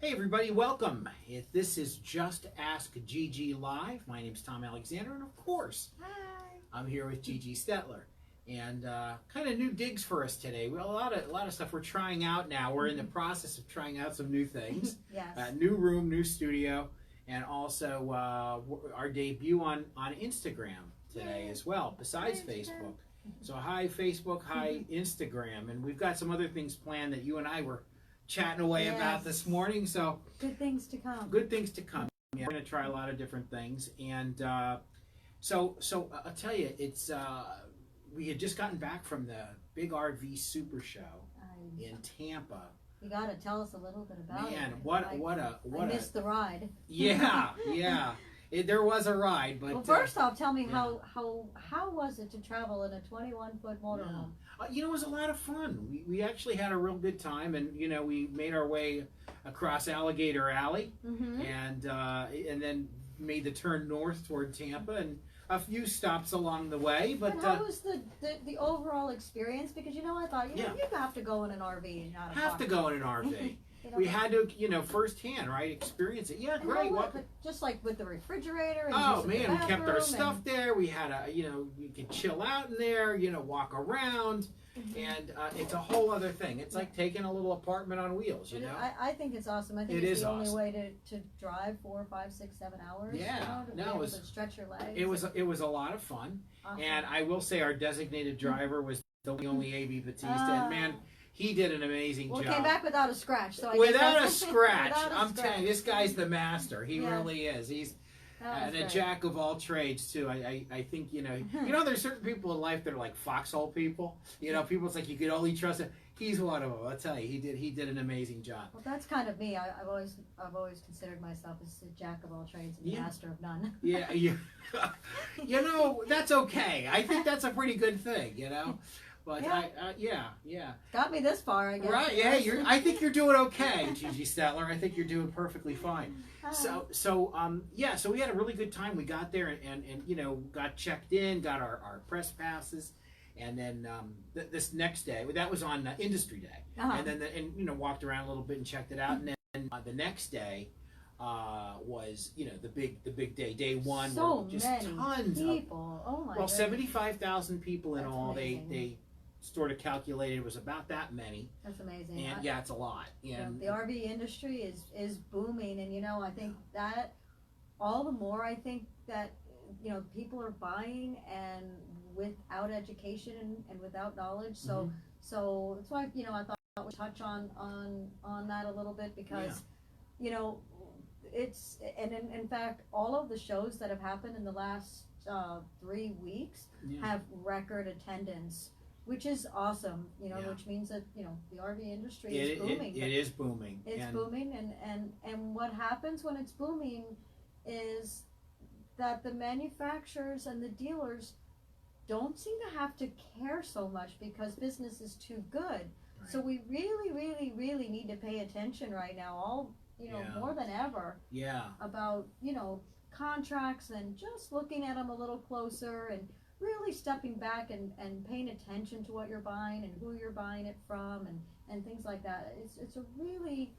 Hey everybody, welcome. This is Just Ask Gigi Live. My name's Tom Alexander, and of course, Hi. I'm here with Gigi Stetler. And kind of new digs for us today. Well, a lot of stuff we're trying out now. We're in the process of trying out some new things. Yes. New room, new studio, and also our debut on Instagram today as well, besides Facebook. So hi Facebook, hi Instagram, and we've got some other things planned that you and I were chatting away about this morning. So good things to come. Good things to come. Yeah, we're going to try a lot of different things, and so I'll tell you, it's we had just gotten back from the big RV Super Show in Tampa. You got to tell us a little bit about it. Man, what I missed the ride. Yeah. There was a ride, but well, first off, tell me how was it to travel in a 21-foot motorhome? It was a lot of fun. We actually had a real good time, and we made our way across Alligator Alley, and then made the turn north toward Tampa, and a few stops along the way. But how was the overall experience? Because I thought you have to go in an RV and not have to go in an RV. We had to, firsthand, right, experience it. Yeah, great. But just like with the refrigerator. And oh man, we kept our stuff there. We had you could chill out in there, walk around, and it's a whole other thing. It's like taking a little apartment on wheels, I think it's awesome. I think it's the only way to drive 4, 5, 6, 7 hours. Yeah, to be able to stretch your legs. It was a lot of fun, and I will say our designated driver was the only A.B. Batista, and man. He did an amazing job. Came back without a scratch. So without a scratch. I'm telling you, this guy's the master. He really is. He's a jack of all trades too. I think there's certain people in life that are like foxhole people. People it's like you could only trust him. He's one of them. I'll tell you, he did an amazing job. Well, that's kind of me. I've always considered myself as a jack of all trades and master of none. Yeah. That's okay. I think that's a pretty good thing. But got me this far, I guess. Right? Yeah, I think you're doing okay, Gigi Stetler. I think you're doing perfectly fine. So we had a really good time. We got there and got checked in, got our press passes, and then this next day, that was on Industry Day, and then walked around a little bit and checked it out, and then the next day was the big day, day one. So just many tons people. Oh my! Well, 75,000 people in all. Amazing. They sort of calculated it was about that many. That's amazing. And it's a lot. And the RV industry is booming, and I think that all the more I think that people are buying and without education and without knowledge. So that's why I thought we'd touch on that a little bit because it's in fact all of the shows that have happened in the last 3 weeks have record attendance. Which is awesome, which means that, the RV industry is booming. It is booming. It's booming, and what happens when it's booming is that the manufacturers and the dealers don't seem to have to care so much because business is too good. Right. So we really, really, really need to pay attention right now, more than ever. Yeah. About, contracts and just looking at them a little closer and really stepping back and paying attention to what you're buying and who you're buying it from and things like that. It's a really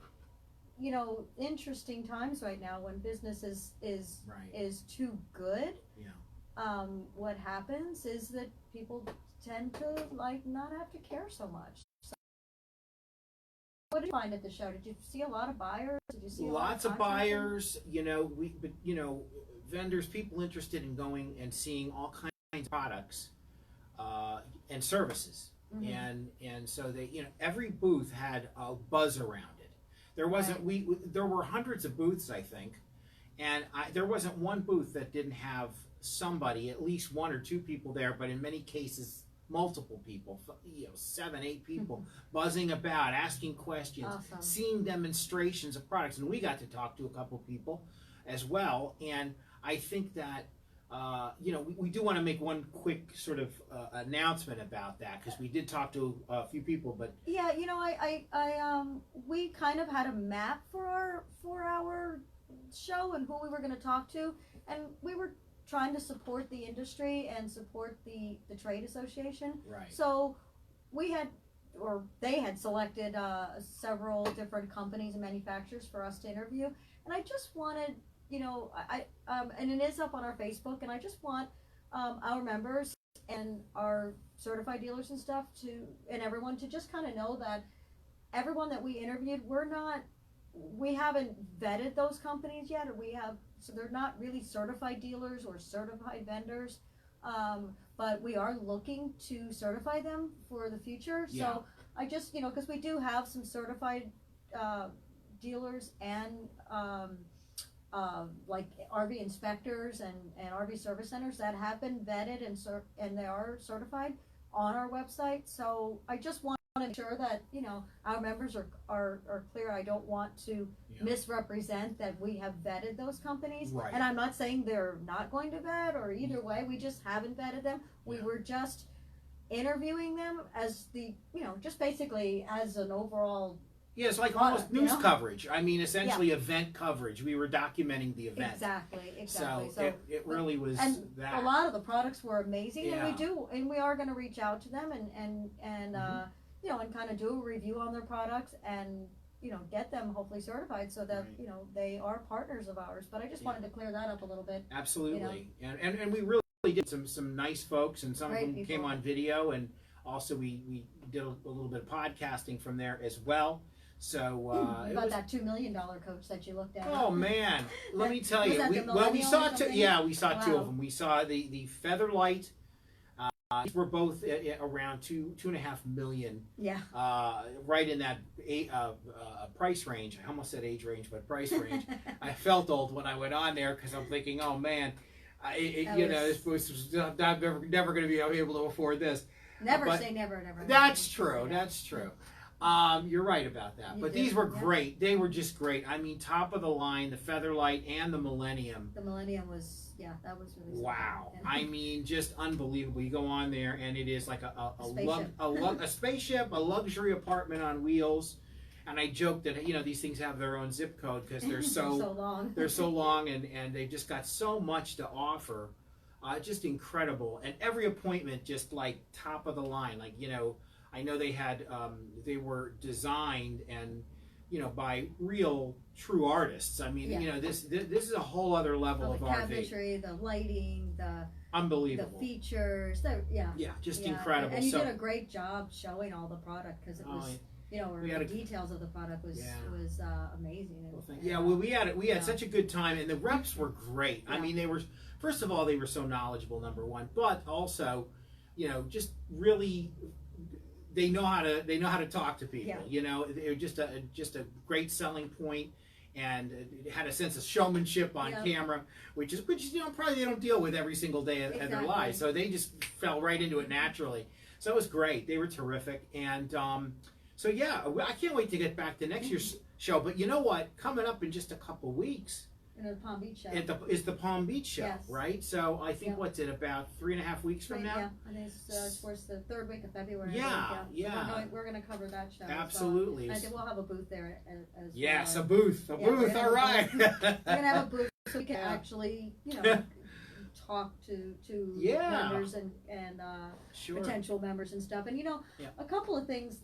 interesting times right now when business is too good. Yeah. What happens is that people tend to not have to care so much. So, what did you find at the show? Did you see a lot of buyers? Did you see lots of buyers? Vendors, people interested in going and seeing all kinds of products and services, and so they every booth had a buzz around it. There wasn't there were hundreds of booths, I think, and there wasn't one booth that didn't have somebody, at least 1 or 2 people there, but in many cases multiple people, 7, 8 people buzzing about, asking questions, seeing demonstrations of products, and we got to talk to a couple people as well. And I think that we do want to make one quick sort of announcement about that because we did talk to a few people, but we kind of had a map for our show and who we were going to talk to, and we were trying to support the industry and support the trade association. Right. So we had or they had selected several different companies and manufacturers for us to interview, and I just wanted, and it is up on our Facebook, and I just want our members and our certified dealers and stuff and everyone to just kind of know that everyone that we interviewed, we haven't vetted those companies yet, or so they're not really certified dealers or certified vendors, but we are looking to certify them for the future. Yeah. So I just, because we do have some certified dealers and like RV inspectors and RV service centers that have been vetted and they are certified on our website. So I just want to make sure that our members are clear. I don't want to misrepresent that we have vetted those companies, right. And I'm not saying they're not going to vet, or either way, we just haven't vetted them. We were just interviewing them as just basically as an overall. Yeah, it's like almost news coverage. I mean, essentially event coverage. We were documenting the event. Exactly. So it really was that. A lot of the products were amazing, Yeah. and we are going to reach out to them and and kind of do a review on their products and get them hopefully certified so that they are partners of ours. But I just wanted to clear that up a little bit. Absolutely, and we really did some nice folks, and some of them came on video, and also we did a little bit of podcasting from there as well. So about that $2 million coach that you looked at. Oh man, let me tell you. We saw two. Yeah, we saw two of them. We saw the Featherlight. These were both around $2.5 million. Yeah. Right in that price range. I almost said age range, but price range. I felt old when I went on there because I'm thinking, oh man, this was I'm never going to be able to afford this. Never say never, never. That's true. That's true. You're right about that. But these were great. They were just great. I mean, top of the line, the Featherlight and the Millennium. The Millennium was, that was really wow. I mean, just unbelievable. You go on there, and it is like a spaceship, a luxury apartment on wheels. And I joke that these things have their own zip code because they're so long. They're so long, and they've just got so much to offer. Just incredible. And every appointment, just like top of the line, like I know they were designed and by real true artists. I mean, this is a whole other level of the RV. cabinetry, the lighting, the unbelievable, the features, just incredible. And you did a great job showing all the product because it was the details of the product was amazing. We had such a good time, and the reps were great. I mean, they were, first of all, they were so knowledgeable, number one, but also just really. They know how to talk to people. They're just a great selling point, and it had a sense of showmanship on camera, which probably they don't deal with every single day of their lives. So they just fell right into it naturally. So it was great. They were terrific, and I can't wait to get back to next year's show. But you know what? Coming up in just a couple weeks. The Palm Beach show. Is the Palm Beach show, right? So I think what's it, about 3.5 weeks from now? Yeah, and it's towards the third week of February. Yeah. So we're going to cover that show. Absolutely. And I think we'll have a booth there as well. Yes, a booth. All right. We're going to have a booth so we can actually, talk to members and potential members and stuff. And a couple of things.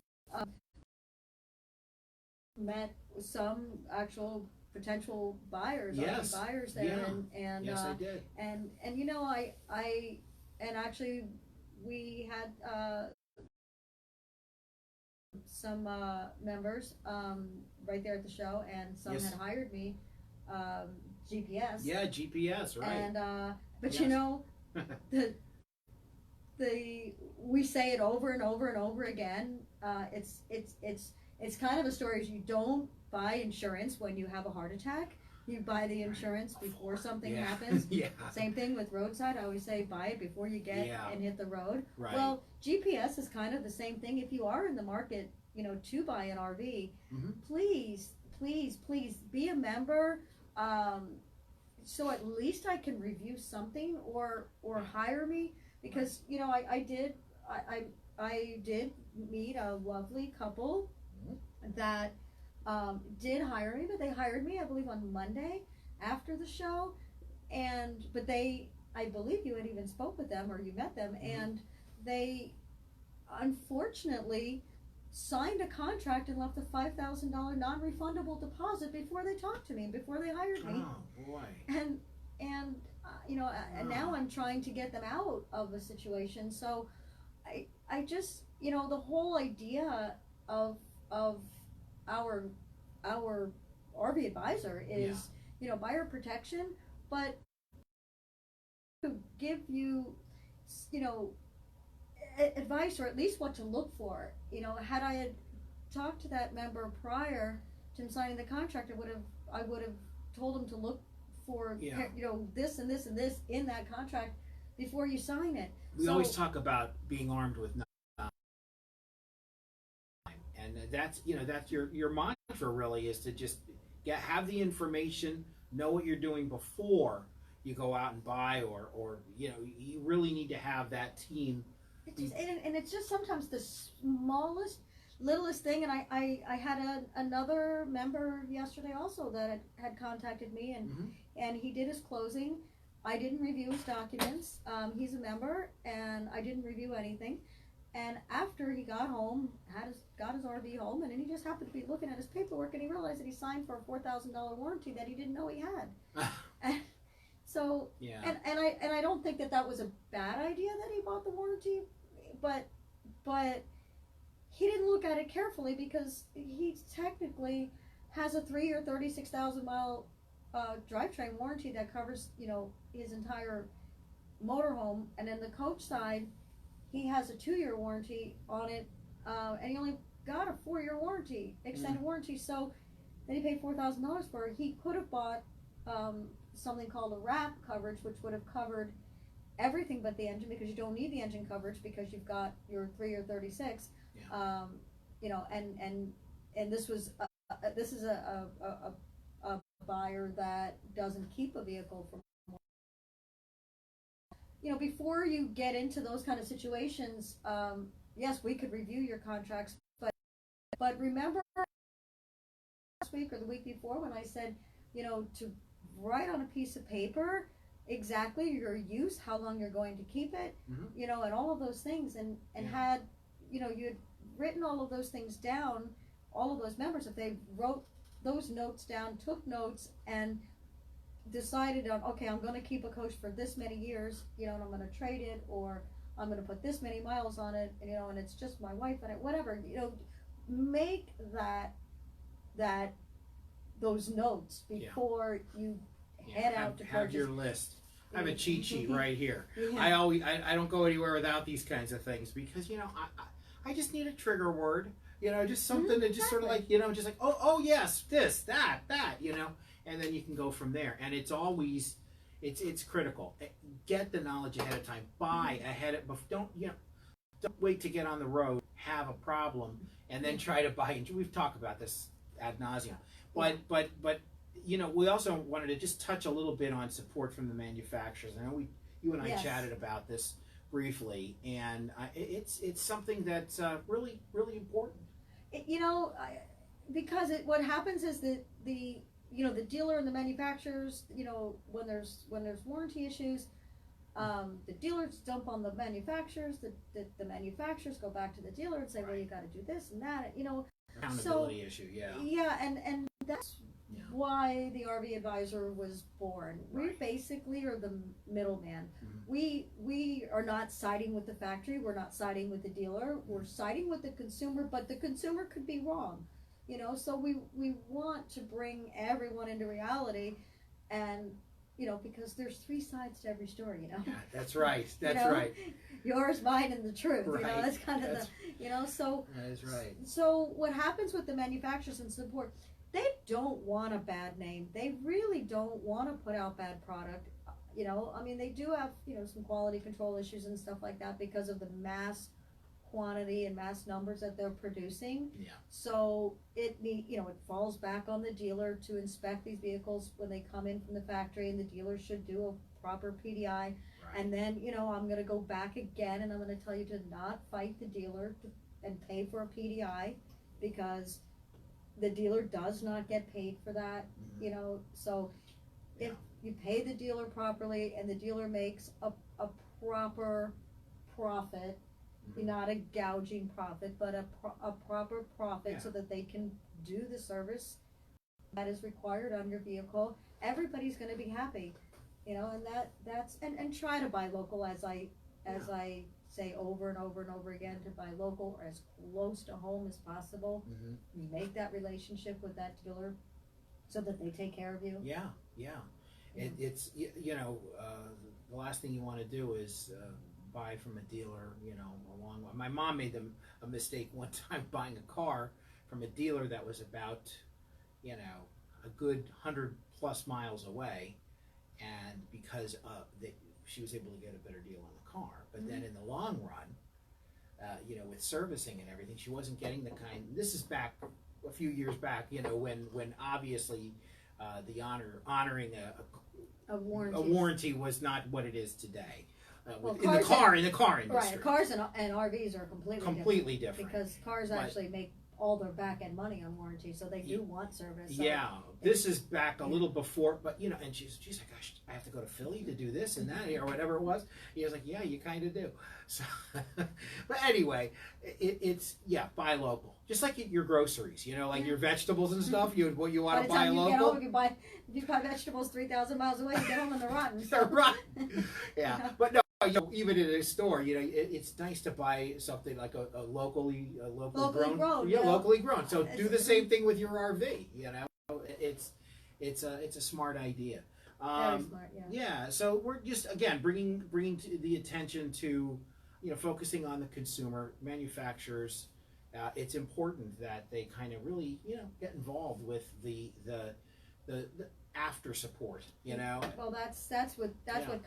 Met some actual potential buyers, buyers there, and yes, I did. And I actually we had some members right there at the show, and some had hired me GPS. Yeah, GPS, right. And but we say it over and over and over again. It's kind of a story. You don't buy insurance when you have a heart attack. You buy the insurance before something happens. Same thing with roadside. I always say buy it before you get and hit the road. Right. Well, GPS is kind of the same thing. If you are in the market, to buy an RV, please be a member. So at least I can review something or hire me, because I did meet a lovely couple that did hire me, but they hired me, I believe, on Monday after the show, but I believe you had even spoke with them or you met them, and they unfortunately signed a contract and left a $5,000 non-refundable deposit before they talked to me, before they hired me. Oh boy. And and now I'm trying to get them out of the situation. So I just, the whole idea of our RV advisor is, buyer protection, but to give you, advice, or at least what to look for. Had I had talked to that member prior to him signing the contract, I would have told him to look for this and this and this in that contract before you sign it. We always talk about being armed with time, and that's your mantra really, is to just have the information, know what you're doing before you go out and buy, or you really need to have that team. And it's just sometimes the smallest, littlest thing. And I had another member yesterday also that had contacted me, and he did his closing. I didn't review his documents. He's a member, and I didn't review anything. And after he got home, got his RV home, and then he just happened to be looking at his paperwork, and he realized that he signed for a $4,000 warranty that he didn't know he had. And so, and I don't think that was a bad idea that he bought the warranty, but he didn't look at it carefully, because he technically has a 3-year, 36,000 mile drivetrain warranty that covers his entire motorhome, and then the coach side, he has a 2-year warranty on it, and he only got a 4-year warranty, extended warranty. So then he paid $4,000 for it. He could have bought something called a wrap coverage, which would have covered everything but the engine, because you don't need the engine coverage because you've got your 3-year 36. And this is a buyer that doesn't keep a vehicle from. Before you get into those kind of situations, yes, we could review your contracts, but remember last week or the week before when I said, to write on a piece of paper exactly your use, how long you're going to keep it, and all of those things, and had, you'd written all of those things down, all of those members, if they wrote those notes down, took notes, and decided on, okay, I'm going to keep a coach for this many years, and I'm going to trade it, or I'm going to put this many miles on it, and it's just my wife and it, whatever, make those notes before you head out to have purchase. your list. I have a cheat sheet right here. Yeah. I don't go anywhere without these kinds of things, because I just need a trigger word, just something to just sort of like, just like, oh yes, this, that, and then you can go from there. And it's always, it's critical. Get the knowledge ahead of time. Buy ahead of, don't wait to get on the road, have a problem, and then try to buy. We've talked about this ad nauseum, but we also wanted to just touch a little bit on support from the manufacturers. I know you and I chatted about this briefly, and it's something that's really, really important. Because what happens is that the dealer and the manufacturers, when there's warranty issues, the dealers dump on the manufacturers. The manufacturers go back to the dealer and say, well, you got to do this and that. Accountability issue, and that's why the RV advisor was born. We basically are the middleman. We are not siding with the factory. We're not siding with the dealer. We're siding with the consumer, but the consumer could be wrong. So we want to bring everyone into reality, and because there's 3 sides to every story. Yeah, that's right. That's right. Yours, mine, and the truth. Right. That's kind of So that is right. So what happens with the manufacturers and support? They don't want a bad name. They really don't want to put out bad product. They do have some quality control issues and stuff like that because of the mass quantity and mass numbers that they're producing. Yeah. So it falls back on the dealer to inspect these vehicles when they come in from the factory, and the dealer should do a proper PDI. Right. And then I'm going to go back again, and I'm going to tell you to not fight the dealer and pay for a PDI, because the dealer does not get paid for that. So if you pay the dealer properly and the dealer makes a proper profit, not a gouging profit, but a proper profit Yeah. so that they can do the service that is required on your vehicle. Everybody's going to be happy, and and try to buy local, as I say over and over and over again, to buy local or as close to home as possible. Make that relationship with that dealer so that they take care of you. Yeah. It's the last thing you want to do is buy from a dealer, along. My mom made a mistake one time buying a car from a dealer that was about, a good 100+ miles away, and because she was able to get a better deal on the car. But then in the long run, with servicing and everything, she wasn't getting the kind. This is back a few years back, when obviously the honoring A warranty was not what it is today. Well, in the car industry. Right, cars and RVs are completely different. Because cars actually make all their back end money on warranty, so they do want service. So yeah, this is back a little before, but and she's like, gosh, I have to go to Philly to do this and that or whatever it was. He was like, yeah, you kind of do. So, but anyway, it's buy local, just like your groceries. Like your vegetables and stuff. You want to buy local. If you buy vegetables 3,000 miles away, you get home and they're rotten. They're rotten. Yeah, but no. Even in a store, it's nice to buy something like a locally grown. Yeah, locally grown. So do the same thing with your RV. It's a smart idea. Very smart. Yeah. Yeah. So we're just again bringing the attention to focusing on the consumer. Manufacturers, it's important that they kind of really get involved with the after support. Well, that's what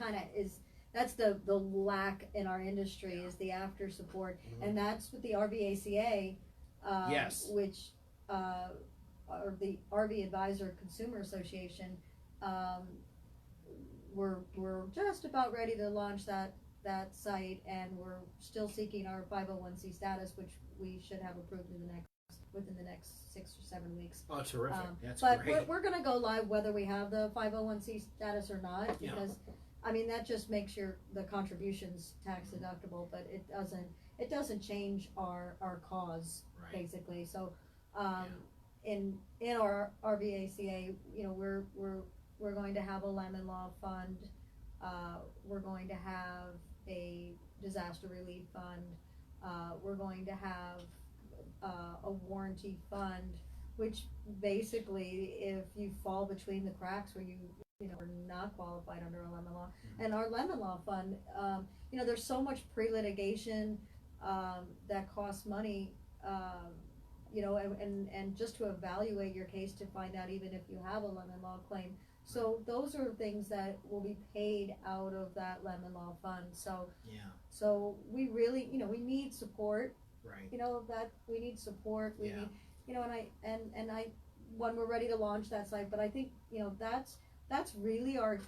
kind of is. That's the lack in our industry is the after support, and that's what the RVACA, which or the RV Advisor Consumer Association, we're just about ready to launch that site, and we're still seeking our 501c status, which we should have approved within the next 6 or 7 weeks. Oh, terrific! That's but great. we're going to go live whether we have the 501c status or not, because. I mean, that just makes the contributions tax deductible, but it doesn't change our cause, basically. So, in our RVACA, we're going to have a lemon law fund. We're going to have a disaster relief fund. We're going to have a warranty fund, which basically, if you fall between the cracks where you are not qualified under a lemon law. And our lemon law fund, there's so much pre-litigation that costs money, and just to evaluate your case to find out even if you have a lemon law claim. So those are things that will be paid out of that lemon law fund. So we really, we need support. Right. That we need support. We need, and I when we're ready to launch that site. But I think that's really our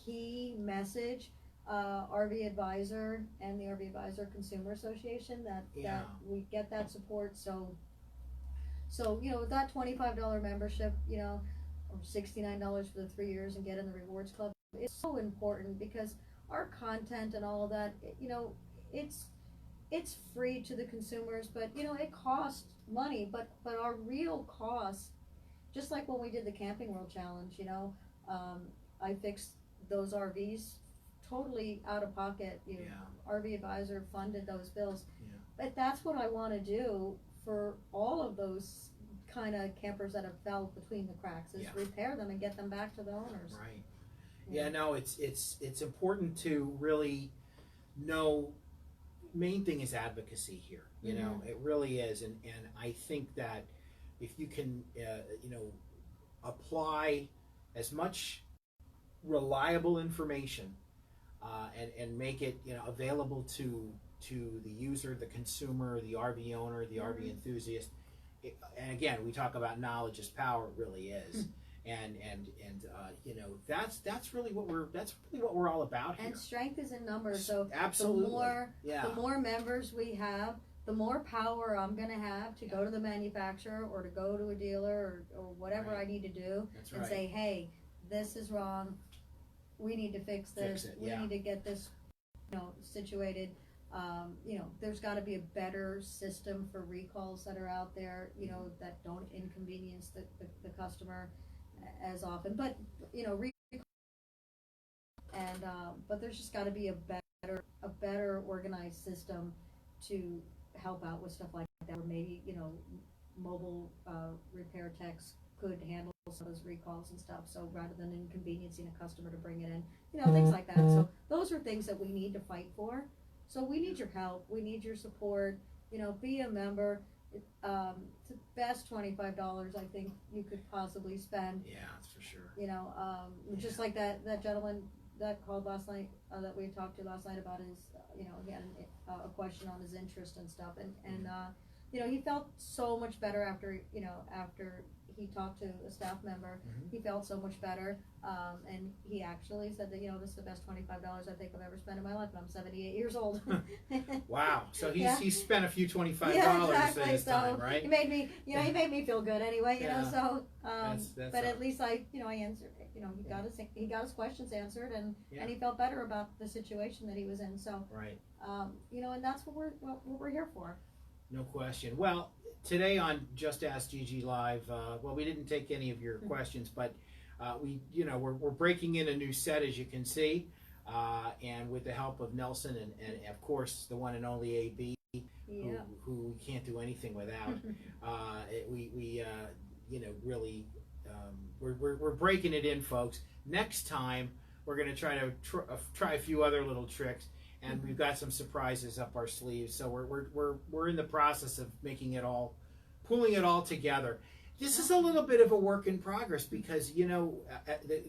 key message, RV Advisor and the RV Advisor Consumer Association, that we get that support. So that $25 membership, or $69 for the 3 years and get in the Rewards Club, is so important because our content and all of that, it's free to the consumers, but it costs money. But our real cost, just like when we did the Camping World Challenge, I fixed those RVs totally out of pocket. RV Advisor funded those bills. But that's what I want to do for all of those kind of campers that have fell between the cracks, is repair them and get them back to the owners. Right. Yeah, no, it's important to really know. Main thing is advocacy here. It really is, and I think that if you can, apply as much reliable information and make it available to the user, the consumer, the RV owner, the RV enthusiast. And again, we talk about knowledge is power. It really is. And that's really what we're all about here. And strength is in numbers. So absolutely, the more members we have, the more power I'm going to have to go to the manufacturer or to go to a dealer or whatever I need to do and say, hey, this is wrong. We need to fix this. We need to get this situated. You know, there's got to be a better system for recalls that are out there, you know, that don't inconvenience the customer as often. But, you know, but there's just got to be a better organized system to help out with stuff like that, or maybe, you know, mobile repair techs could handle some of those recalls and stuff, so rather than inconveniencing a customer to bring it in, you know, things like that. So those are things that we need to fight for. So we need your help, we need your support, you know, be a member. It's the best $25 I think you could possibly spend. Yeah, that's for sure. You know, just like that gentleman that called last night, that we talked to last night about his, you know, again, a question on his interest and stuff, and you know, he felt so much better after he talked to a staff member. He felt so much better, and he actually said that, you know, this is the best $25 I think I've ever spent in my life, and I'm 78 years old. Wow! So he's spent a few $25 exactly. in his time, right? He made me, you know, he made me feel good anyway, you know. So, that's but at least I answered. You know, he got his questions answered, and he felt better about the situation that he was in. So, right. You know, and that's what we're here for. No question. Well, today on Just Ask Gigi Live, well, we didn't take any of your questions, but we're breaking in a new set, as you can see, and with the help of Nelson and of course the one and only AB, who we can't do anything without. We're breaking it in, folks. Next time we're going to try a few other little tricks. And we've got some surprises up our sleeves, so we're in the process of pulling it all together. This is a little bit of a work in progress because, you know,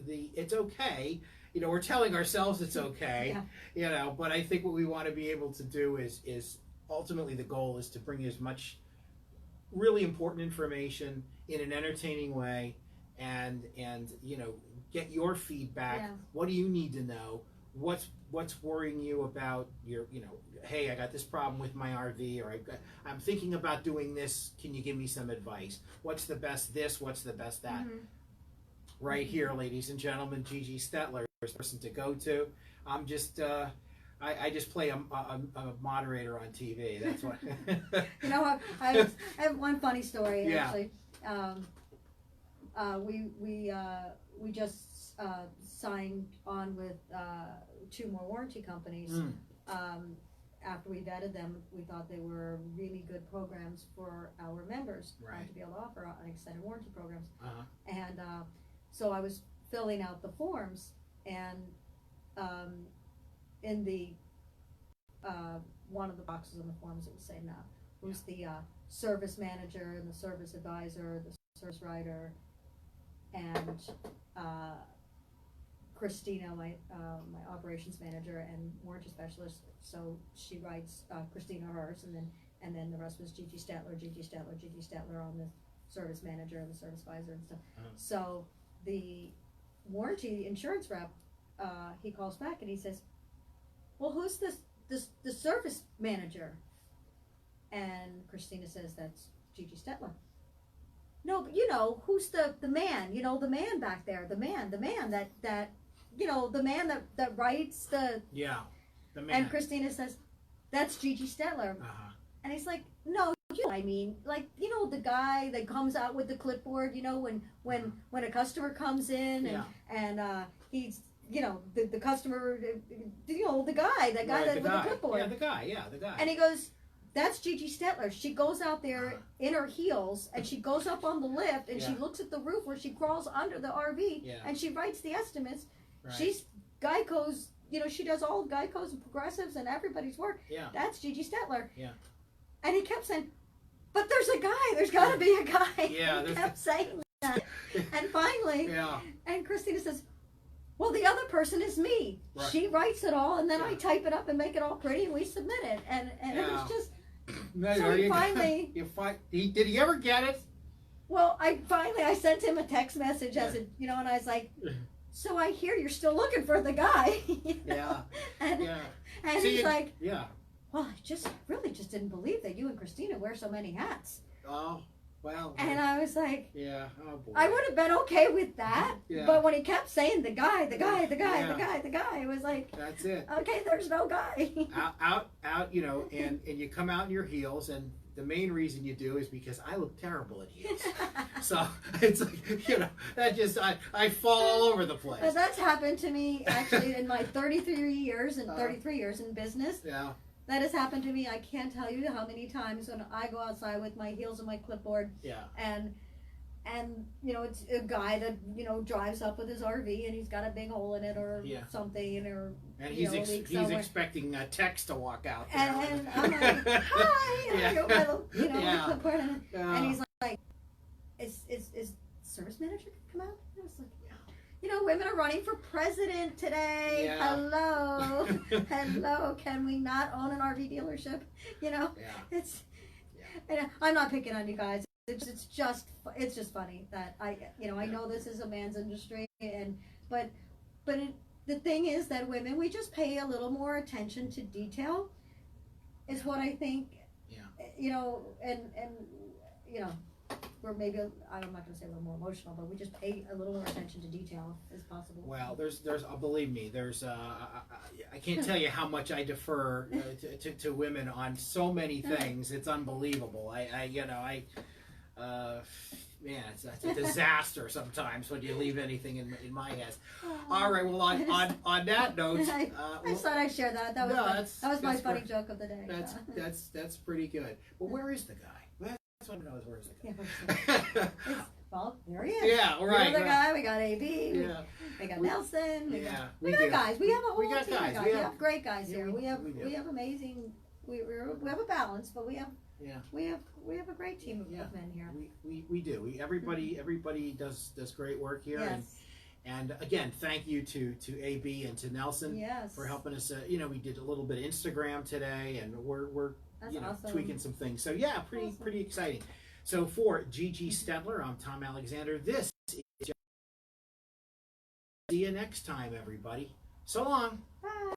it's okay. You know, we're telling ourselves it's okay. You know, but I think what we want to be able to do is ultimately the goal is to bring as much really important information in an entertaining way, and you know, get your feedback. Yeah. What do you need to know? What's worrying you about your, you know, hey, I got this problem with my RV, or I'm thinking about doing this. Can you give me some advice? What's the best this? What's the best that? Right here, ladies and gentlemen, Gigi Stetler is the person to go to. I'm just I just play a moderator on TV. That's what. You know, I have one funny story actually. We just signed on with 2 more warranty companies. After we vetted them, we thought they were really good programs for our members to be able to offer extended warranty programs. And so I was filling out the forms, and in the one of the boxes on the forms it was saying who's the service manager and the service advisor, the service writer, and Christina, my operations manager and warranty specialist. So she writes Christina hers, and then the rest was Gigi Stetler on the service manager and the service advisor and stuff. So the warranty insurance rep, he calls back and he says, "Well, who's the service manager?" And Christina says, "That's Gigi Stetler." "No, but you know, who's the man, you know, the man back there, the man that you know, the man that writes the..." The man. And Christina says, "That's Gigi Stetler." And he's like, "No, you know what I mean, like, you know, the guy that comes out with the clipboard, you know, when a customer comes in and he's, you know, the customer, you know, the guy with the clipboard." Yeah, the guy. And he goes, "That's Gigi Stetler. She goes out there in her heels, and she goes up on the lift, and she looks at the roof where she crawls under the RV, and she writes the estimates. She's Geico's, you know, she does all Geico's and Progressives and everybody's work. That's Gigi Stetler." And he kept saying, "But there's a guy. There's got to be a guy." He kept saying that. And finally, and Christina says, "Well, the other person is me. She writes it all, and then I type it up and make it all pretty, and we submit it." And it was just... So he finally... Did he ever get it? Well, I sent him a text message as a, you know, and I was like, "So I hear you're still looking for the guy." You know? And he's like, "Well, I really just didn't believe that you and Christina wear so many hats." Oh. Well, And I was like, yeah, oh boy. I would have been okay with that, Yeah. but when he kept saying the guy, Yeah. it was like, That's it. okay, there's no guy. Out, you know, and you come out in your heels, and the main reason you do is because I look terrible in heels. So it's like, you know, that just, I fall all over the place. But that's happened to me actually in my 33 years in business. Yeah. That has happened to me. I can't tell you how many times when I go outside with my heels and my clipboard, Yeah. and you know, it's a guy that, you know, drives up with his RV and he's got a big hole in it or something, or And you he's know, expecting Tex to walk out there. and I'm like, hi, and I go my little, you know, Yeah. clipboard, and he's like, is service manager gonna come out? And I was like, you know, women are running for president today. Yeah. Hello, hello. Can we not own an RV dealership? You know, it's. And I'm not picking on you guys. It's just funny that I know this is a man's industry, but the thing is that women, we just pay a little more attention to detail, is what I think. Yeah. You know, and you know. We're maybe, I'm not going to say a little more emotional, but we just pay a little more attention to detail as possible. Well, there's believe me, there's I can't tell you how much I defer to women on so many things. It's unbelievable. Man, it's a disaster sometimes when you leave anything in my hands. All right, well, on that note, I just thought I'd share that. That was my funny joke of the day. That's pretty good. Well, where is the guy? That's what I know is where's the guy? Well, there he is. Yeah, all right. We got the guy. We got AB. Yeah. We got Nelson. We got do. guys. We have a whole We got team guys. of guys. We have great guys here. We have do. amazing. We have a balance, but we have a great team of men here. We do. Everybody does great work here. Yes. And again, thank you to AB and to Nelson for helping us. We did a little bit of Instagram today, and we're awesome. tweaking some things. So pretty exciting. So for Gigi Stedler, I'm Tom Alexander. This is. See you next time, everybody. So long. Bye.